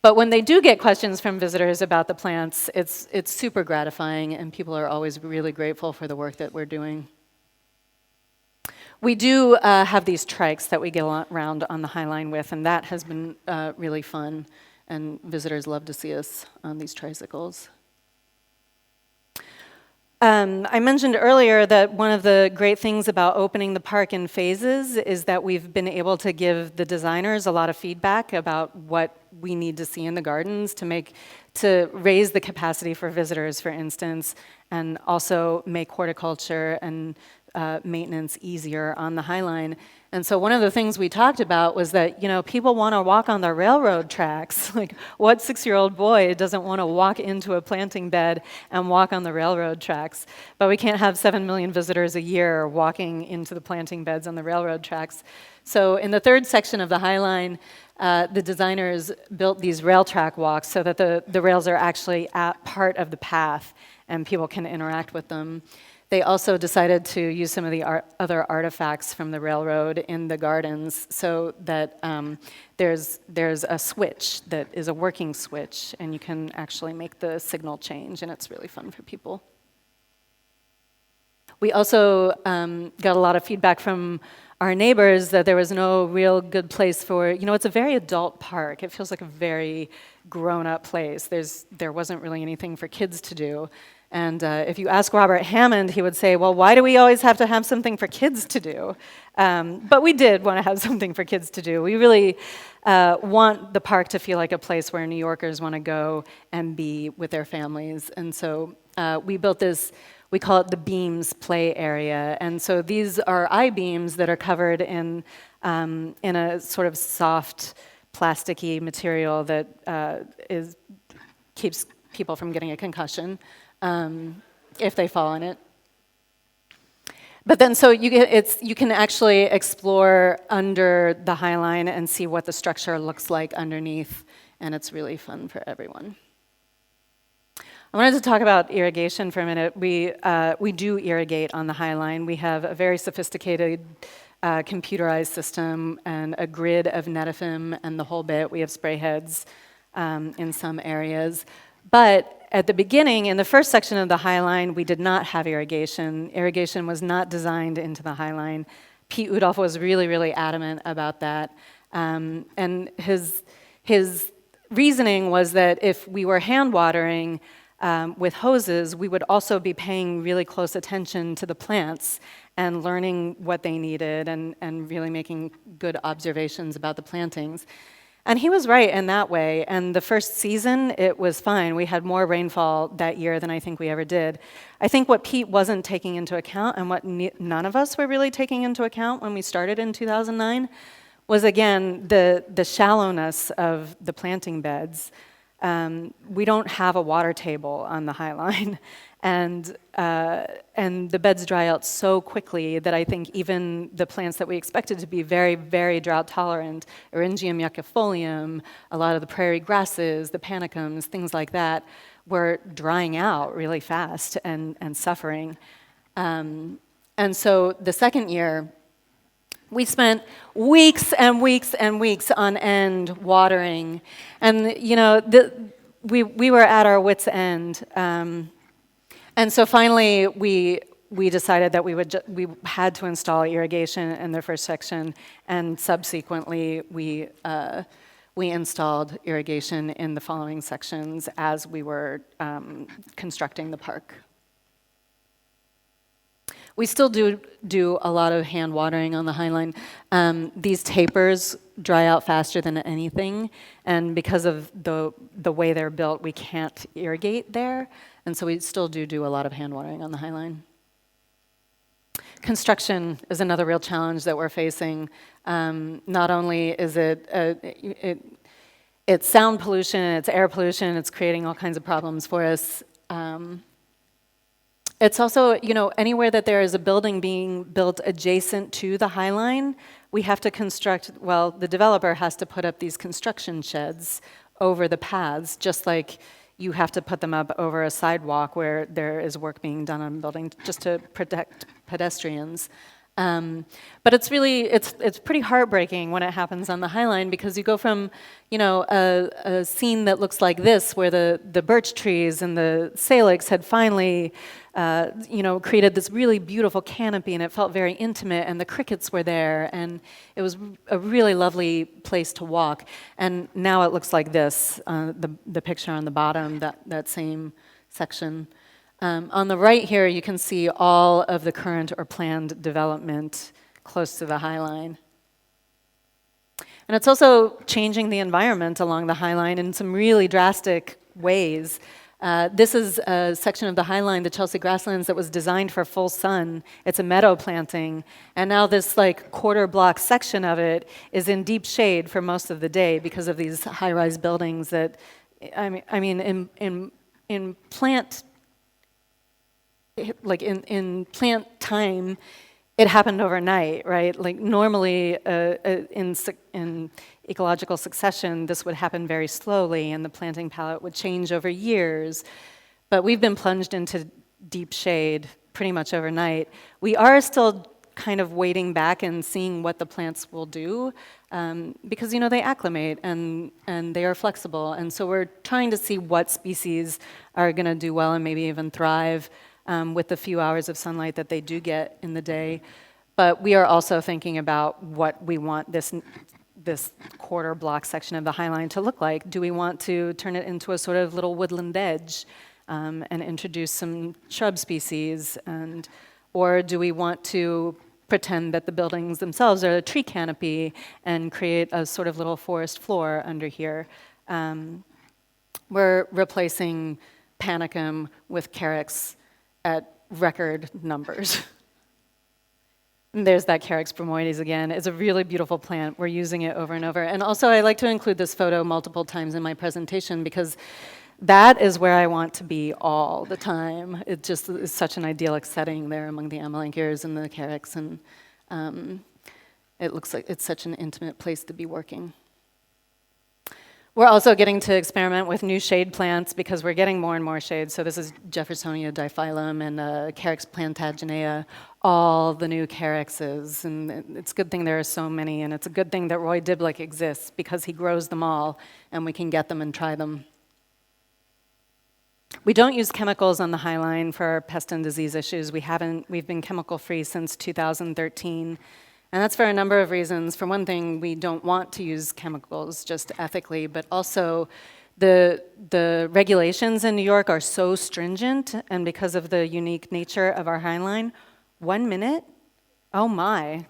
But when they do get questions from visitors about the plants, it's super gratifying, and people are always really grateful for the work that we're doing. We do have these trikes that we get around on the Highline with, and that has been really fun, and visitors love to see us on these tricycles. I mentioned earlier that one of the great things about opening the park in phases is that we've been able to give the designers a lot of feedback about what we need to see in the gardens to raise the capacity for visitors, for instance, and also make horticulture and maintenance easier on the Highline. And so one of the things we talked about was that, people want to walk on the railroad tracks. Like, what 6-year-old boy doesn't want to walk into a planting bed and walk on the railroad tracks? But we can't have 7 million visitors a year walking into the planting beds on the railroad tracks. So in the third section of the Highline, the designers built these rail track walks so that the rails are actually at part of the path and people can interact with them. They also decided to use some of the other artifacts from the railroad in the gardens so that there's a switch that is a working switch, and you can actually make the signal change, and it's really fun for people. We also got a lot of feedback from our neighbors that there was no real good place for, it's a very adult park. It feels like a very grown-up place. There wasn't really anything for kids to do. And if you ask Robert Hammond, he would say, well, why do we always have to have something for kids to do? But we did want to have something for kids to do. We really want the park to feel like a place where New Yorkers want to go and be with their families. And so we built this, we call it the Beams Play Area. And so these are I-beams that are covered in a sort of soft, plasticky material that keeps people from getting a concussion. If they fall in it. But then so you can actually explore under the Highline and see what the structure looks like underneath, and it's really fun for everyone. I wanted to talk about irrigation for a minute. We do irrigate on the Highline. We have a very sophisticated computerized system and a grid of Netafim and the whole bit. We have spray heads in some areas. But at the beginning, in the first section of the Highline, we did not have irrigation. Irrigation was not designed into the Highline. Piet Oudolf was really, really adamant about that. And his reasoning was that if we were hand watering with hoses, we would also be paying really close attention to the plants and learning what they needed and really making good observations about the plantings. And he was right in that way, and the first season, it was fine. We had more rainfall that year than I think we ever did. I think what Pete wasn't taking into account, and what none of us were really taking into account when we started in 2009, was again, the shallowness of the planting beds. We don't have a water table on the Highline, and the beds dry out so quickly that I think even the plants that we expected to be very, very drought tolerant, Eryngium yuccifolium, a lot of the prairie grasses, the panicums, things like that, were drying out really fast and suffering. And so the second year, we spent weeks and weeks and weeks on end watering, and we were at our wits' end. And so finally, we decided that we had to install irrigation in the first section, and subsequently we installed irrigation in the following sections as we were constructing the park. We still do a lot of hand watering on the highline. These tapers dry out faster than anything, and because of the way they're built, we can't irrigate there, and so we still do a lot of hand watering on the highline. Construction is another real challenge that we're facing. Not only is it's sound pollution, it's air pollution, it's creating all kinds of problems for us. It's also, anywhere that there is a building being built adjacent to the High Line, we have to construct, the developer has to put up these construction sheds over the paths, just like you have to put them up over a sidewalk where there is work being done on a building just to protect pedestrians. But it's pretty heartbreaking when it happens on the High Line, because you go from, a scene that looks like this, where the birch trees and the salix had finally, created this really beautiful canopy, and it felt very intimate, and the crickets were there, and it was a really lovely place to walk. And now it looks like this, the picture on the bottom, that same section. On the right here, you can see all of the current or planned development close to the High Line. And it's also changing the environment along the High Line in some really drastic ways. This is a section of the High Line, the Chelsea Grasslands, that was designed for full sun. It's a meadow planting, and now this quarter block section of it is in deep shade for most of the day because of these high-rise buildings that, in plant in plant time, it happened overnight, right? Normally in ecological succession, this would happen very slowly, and the planting palette would change over years. But we've been plunged into deep shade pretty much overnight. We are still kind of waiting back and seeing what the plants will do, because they acclimate and they are flexible, and so we're trying to see what species are going to do well and maybe even thrive with the few hours of sunlight that they do get in the day. But we are also thinking about what we want this quarter block section of the High Line to look like. Do we want to turn it into a sort of little woodland edge and introduce some shrub species? Or do we want to pretend that the buildings themselves are a tree canopy and create a sort of little forest floor under here? We're replacing panicum with carex at record numbers. And there's that Carex bromoides again. It's a really beautiful plant. We're using it over and over. And also, I like to include this photo multiple times in my presentation, because that is where I want to be all the time. It just is such an idyllic setting there among the amelanchiers and the Carex, and it looks like it's such an intimate place to be working. We're also getting to experiment with new shade plants because we're getting more and more shade. So this is Jeffersonia diphyllum and Carex plantaginea, all the new Carexes. And it's a good thing there are so many, and it's a good thing that Roy Diblick exists because he grows them all and we can get them and try them. We don't use chemicals on the High Line for our pest and disease issues. We've been chemical-free since 2013. And that's for a number of reasons. For one thing, we don't want to use chemicals just ethically, but also the regulations in New York are so stringent, and because of the unique nature of our High Line, 1 minute? Oh my.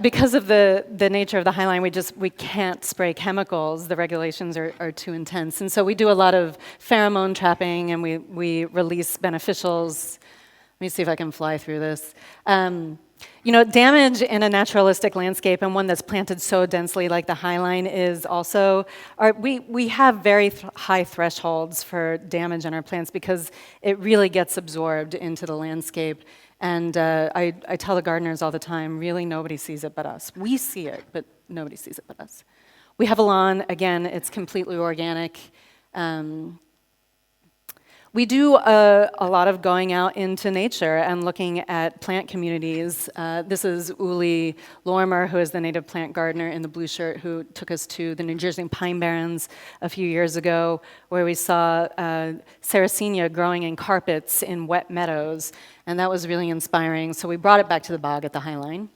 Because of the nature of the High Line, we can't spray chemicals. The regulations are too intense. And so we do a lot of pheromone trapping, and we release beneficials. Let me see if I can fly through this. Damage in a naturalistic landscape, and one that's planted so densely like the High Line is also, we have very high thresholds for damage in our plants because it really gets absorbed into the landscape. And I tell the gardeners all the time, really nobody sees it but us. We see it, but nobody sees it but us. We have a lawn, again, it's completely organic. We do a lot of going out into nature and looking at plant communities. This is Uli Lorimer, who is the native plant gardener in the blue shirt, who took us to the New Jersey Pine Barrens a few years ago, where we saw Sarracenia growing in carpets in wet meadows, and that was really inspiring. So we brought it back to the bog at the High Line.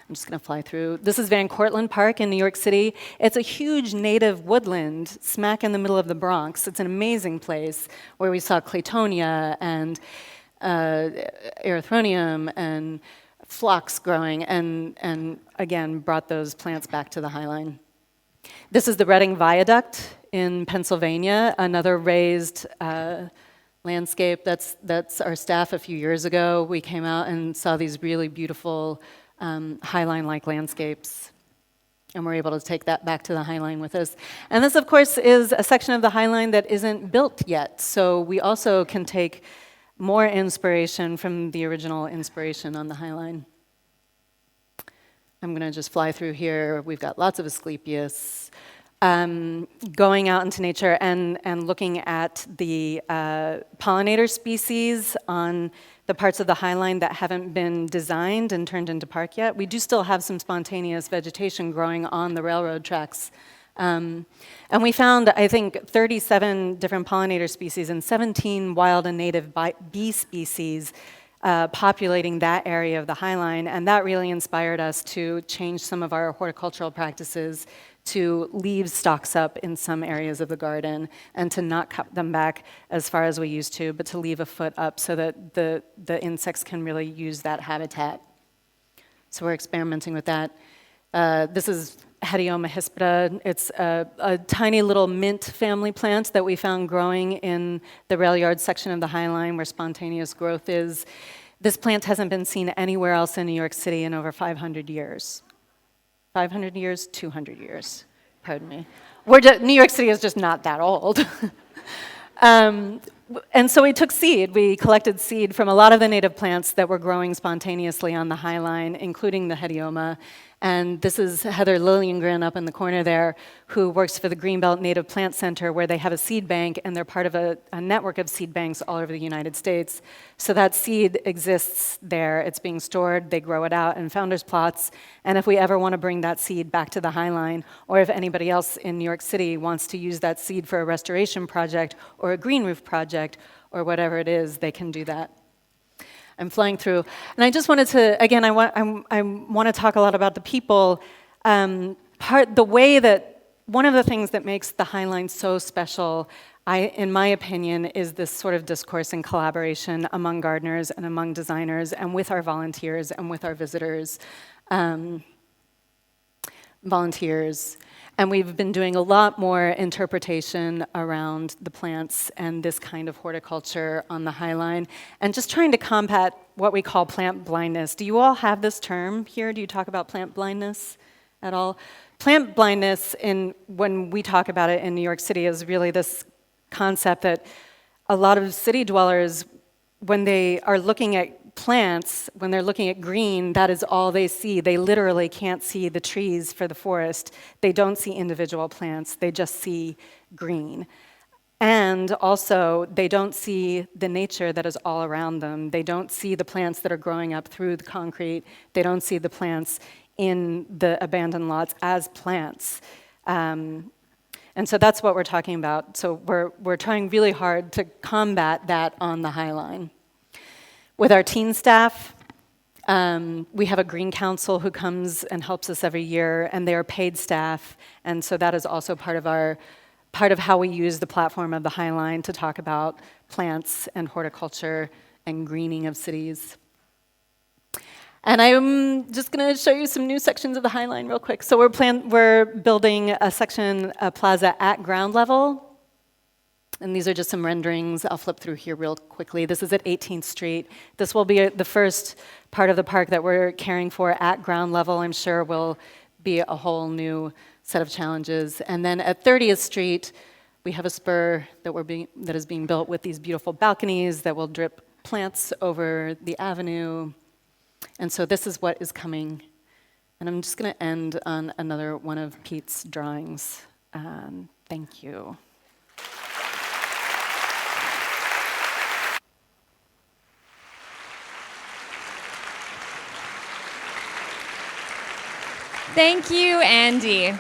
I'm just going to fly through. This is Van Cortlandt Park in New York City. It's a huge native woodland smack in the middle of the Bronx. It's an amazing place where we saw Claytonia and erythronium and phlox growing, and again brought those plants back to the Highline. This is the Reading Viaduct in Pennsylvania, another raised landscape. That's our staff a few years ago. We came out and saw these really beautiful Highline-like landscapes, and we're able to take that back to the Highline with us. And this, of course, is a section of the Highline that isn't built yet, so we also can take more inspiration from the original inspiration on the Highline. I'm going to just fly through here. We've got lots of Asclepias. Going out into nature and looking at the pollinator species on the parts of the Highline that haven't been designed and turned into park yet. We do still have some spontaneous vegetation growing on the railroad tracks. And we found, I think, 37 different pollinator species and 17 wild and native bee species populating that area of the Highline, and that really inspired us to change some of our horticultural practices to leave stalks up in some areas of the garden and to not cut them back as far as we used to, but to leave a foot up so that the insects can really use that habitat. So we're experimenting with that. This is Hedioma hispida. It's a tiny little mint family plant that we found growing in the rail yard section of the Highline where spontaneous growth is. This plant hasn't been seen anywhere else in New York City in over 500 years. 500 years, 200 years, pardon me. New York City is just not that old. And so we took seed. We collected seed from a lot of the native plants that were growing spontaneously on the Highline, including the Hedioma. And this is Heather Lilliengren up in the corner there, who works for the Greenbelt Native Plant Center, where they have a seed bank, and they're part of a network of seed banks all over the United States. So that seed exists there. It's being stored. They grow it out in founders plots. And if we ever want to bring that seed back to the Highline, or if anybody else in New York City wants to use that seed for a restoration project or a green roof project or whatever it is, they can do that. I'm flying through. And I just wanted to, again, I want to talk a lot about the people. The way that, one of the things that makes the Highline so special, in my opinion, is this sort of discourse and collaboration among gardeners and among designers and with our volunteers and with our visitors. And we've been doing a lot more interpretation around the plants and this kind of horticulture on the Highline, and just trying to combat what we call plant blindness. Do you all have this term here? Do you talk about plant blindness at all? Plant blindness, when we talk about it in New York City, is really this concept that a lot of city dwellers, when they are looking at plants, when they're looking at green, that is all they see. They literally can't see the trees for the forest. They don't see individual plants. They just see green. And also, they don't see the nature that is all around them. They don't see the plants that are growing up through the concrete. They don't see the plants in the abandoned lots as plants. And so that's what we're talking about. So we're trying really hard to combat that on the Highline. With our teen staff, we have a Green Council who comes and helps us every year, and they are paid staff, and so that is also part of how we use the platform of the Highline to talk about plants and horticulture and greening of cities. And I'm just going to show you some new sections of the Highline real quick. So we're building a section, a plaza at ground level. And these are just some renderings. I'll flip through here real quickly. This is at 18th Street. This will be the first part of the park that we're caring for at ground level. I'm sure will be a whole new set of challenges. And then at 30th Street, we have a spur that is being built with these beautiful balconies that will drip plants over the avenue. And so this is what is coming. And I'm just going to end on another one of Piet's drawings. Thank you. Thank you, Andi.